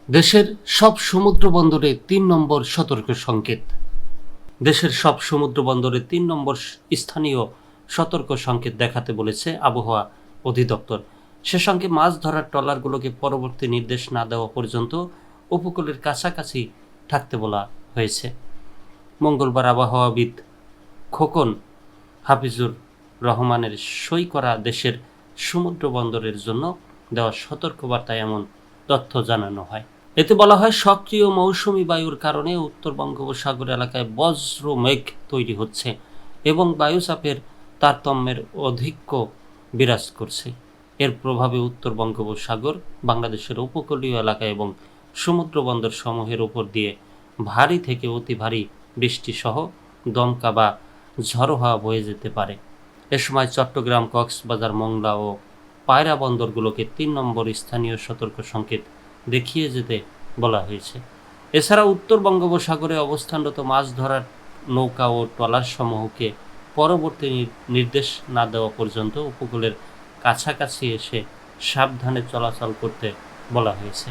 দেশের সব সমুদ্র বন্দরে ৩ নম্বর সতর্ক সংকেত। দেশের সব সমুদ্র বন্দরে ৩ নম্বর স্থানীয় সতর্ক সংকেত দেখাতে বলেছে আবহাওয়া অধিদপ্তর। সে সঙ্গে মাছ ধরার ট্রলারগুলোকে পরবর্তী নির্দেশ না দেওয়া পর্যন্ত উপকূলের কাছাকাছি থাকতে বলা হয়েছে। মঙ্গলবার আবহাওয়াবিদ খোকন হাফিজুর রহমানের সই করা দেশের সমুদ্র বন্দরের জন্য দেওয়া সতর্কবার্তায় এমন তথ্য জানানো হয়। এতে বলা হয়, সক্রিয় মৌসুমি বায়ুর কারণে উত্তর বঙ্গোপসাগর এলাকায় বজ্র মেঘ তৈরি হচ্ছে এবং বায়ুচাপের তারতম্যের অধিক্য বিরাজ করছে। এর প্রভাবে উত্তর বঙ্গোপসাগর, বাংলাদেশের উপকূলীয় এলাকা এবং সমুদ্র বন্দর সমূহের উপর দিয়ে ভারী থেকে অতি ভারী বৃষ্টিসহ দমকা বা ঝড়ো হাওয়া বয়ে যেতে পারে। এ সময় চট্টগ্রাম, কক্সবাজার, মোংলা ও পায়রা বন্দরগুলোকে ৩ নম্বর স্থানীয় সতর্ক সংকেত দেখিয়ে যেতে বলা হয়েছে। এছাড়া উত্তর বঙ্গোপসাগরে অবস্থানরত মাছ ধরার নৌকা ও ট্রলার সমূহকে পরবর্তী নির্দেশ না দেওয়া পর্যন্ত উপকূলের কাছাকাছি এসে সাবধানে চলাচল করতে বলা হয়েছে।